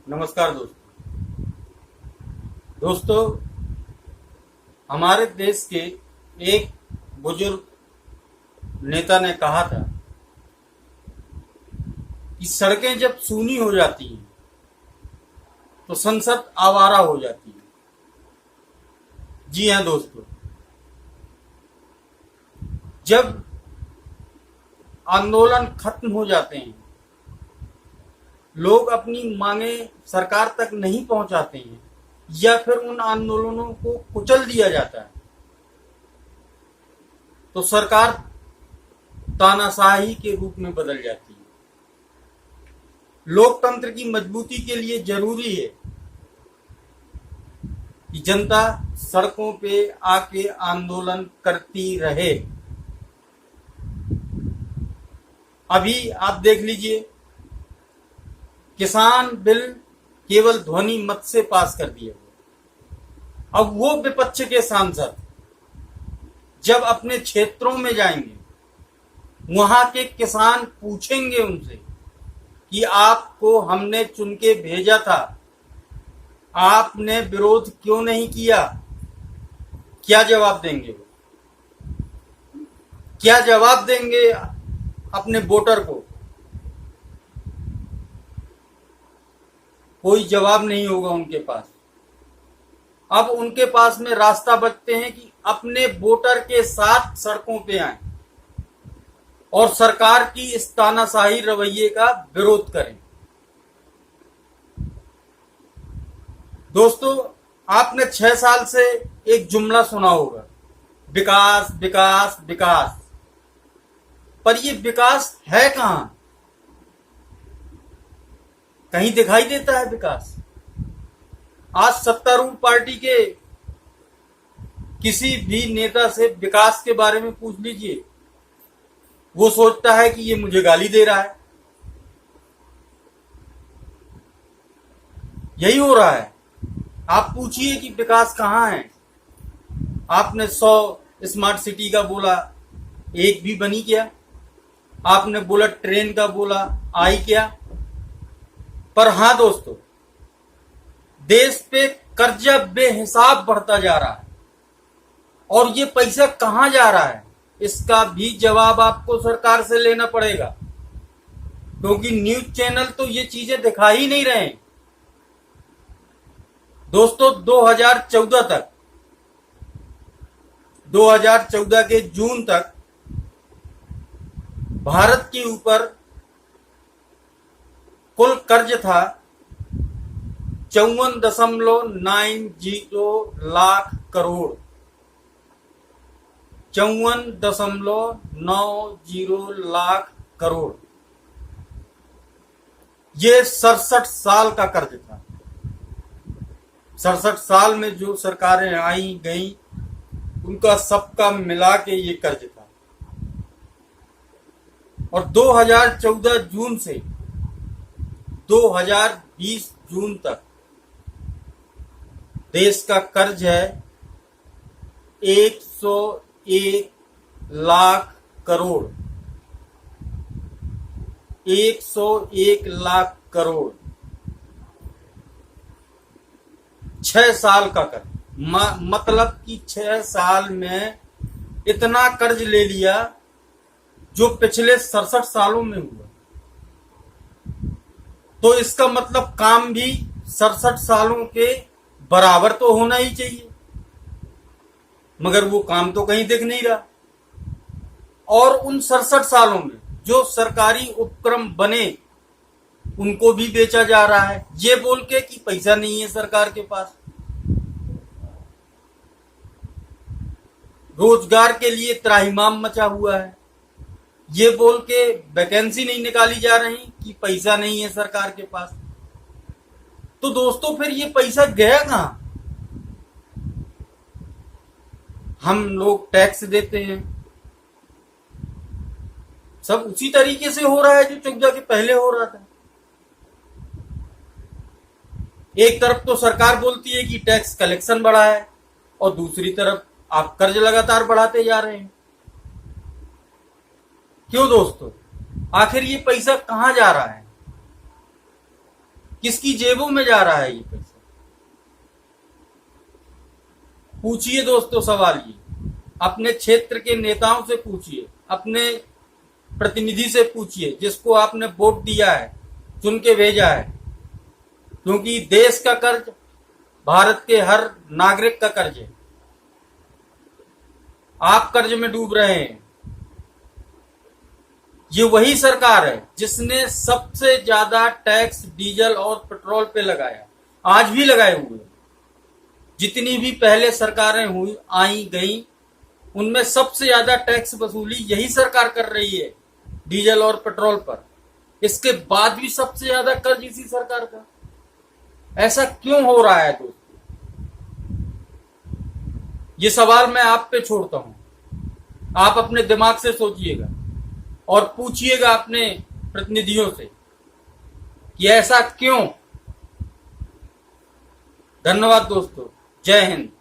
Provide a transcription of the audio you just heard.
नमस्कार दोस्तों, हमारे देश के एक बुजुर्ग नेता ने कहा था कि सड़कें जब सूनी हो जाती हैं तो संसद आवारा हो जाती है। जी हाँ दोस्तों, जब आंदोलन खत्म हो जाते हैं, लोग अपनी मांगे सरकार तक नहीं पहुंचाते हैं या फिर उन आंदोलनों को कुचल दिया जाता है, तो सरकार तानाशाही के रूप में बदल जाती है। लोकतंत्र की मजबूती के लिए जरूरी है कि जनता सड़कों पे आके आंदोलन करती रहे। अभी आप देख लीजिए, किसान बिल केवल ध्वनि मत से पास कर दिया गया। अब वो विपक्ष के सांसद जब अपने क्षेत्रों में जाएंगे, वहां के किसान पूछेंगे उनसे कि आपको हमने चुन के भेजा था, आपने विरोध क्यों नहीं किया? क्या जवाब देंगे वो? क्या जवाब देंगे अपने वोटर को? कोई जवाब नहीं होगा उनके पास। अब उनके पास में रास्ता बचते हैं कि अपने वोटर के साथ सड़कों पे आएं और सरकार की इस तानाशाही रवैये का विरोध करें। दोस्तों, आपने 6 साल से एक जुमला सुना होगा, विकास विकास विकास। पर ये विकास है कहां? कहीं दिखाई देता है विकास? आज सत्तारूढ़ पार्टी के किसी भी नेता से विकास के बारे में पूछ लीजिए, वो सोचता है कि ये मुझे गाली दे रहा है। यही हो रहा है। आप पूछिए कि विकास कहां है। आपने 100 स्मार्ट सिटी का बोला, एक भी बनी क्या? आपने बुलेट ट्रेन का बोला, आई क्या? पर हां दोस्तों, देश पे कर्जा बेहिसाब बढ़ता जा रहा है और ये पैसा कहां जा रहा है, इसका भी जवाब आपको सरकार से लेना पड़ेगा, क्योंकि न्यूज चैनल तो ये चीजें दिखा ही नहीं रहे हैं। दोस्तों, 2014 के जून तक भारत के ऊपर कुल कर्ज था 54.90 लाख करोड़। 54.90 लाख करोड़। ये 67 साल का कर्ज था। 67 साल में जो सरकारें आई गई, उनका सबका मिला के ये कर्ज था। और 2014 जून से 2020 जून तक देश का कर्ज है 101 लाख करोड़। 101 लाख करोड़। 6 साल का कर्ज। मतलब कि 6 साल में इतना कर्ज ले लिया जो पिछले 67 सालों में हुआ। तो इसका मतलब काम भी 67 सालों के बराबर तो होना ही चाहिए, मगर वो काम तो कहीं दिख नहीं रहा। और उन 67 सालों में जो सरकारी उपक्रम बने, उनको भी बेचा जा रहा है, ये बोल के कि पैसा नहीं है सरकार के पास। रोजगार के लिए त्राहिमाम मचा हुआ है, ये बोल के वैकेंसी नहीं निकाली जा रही कि पैसा नहीं है सरकार के पास। तो दोस्तों, फिर ये पैसा गया कहां? हम लोग टैक्स देते हैं, सब उसी तरीके से हो रहा है जो चुक के पहले हो रहा था। एक तरफ तो सरकार बोलती है कि टैक्स कलेक्शन बढ़ा है और दूसरी तरफ आप कर्ज लगातार बढ़ाते जा रहे हैं। क्यों दोस्तों? आखिर ये पैसा कहां जा रहा है? किसकी जेबों में जा रहा है ये पैसा? पूछिए दोस्तों सवाल ये, अपने क्षेत्र के नेताओं से पूछिए, अपने प्रतिनिधि से पूछिए जिसको आपने वोट दिया है, चुन के भेजा है, क्योंकि देश का कर्ज भारत के हर नागरिक का कर्ज है। आप कर्ज में डूब रहे हैं। ये वही सरकार है जिसने सबसे ज्यादा टैक्स डीजल और पेट्रोल पे लगाया, आज भी लगाए हुए। जितनी भी पहले सरकारें हुई आई गई उनमें सबसे ज्यादा टैक्स वसूली यही सरकार कर रही है डीजल और पेट्रोल पर। इसके बाद भी सबसे ज्यादा कर्ज इसी सरकार का। ऐसा क्यों हो रहा है दोस्तों? ये सवाल मैं आप पे छोड़ता हूं, आप अपने दिमाग से सोचिएगा और पूछिएगा अपने प्रतिनिधियों से कि ऐसा क्यों। धन्यवाद दोस्तों, जय हिंद।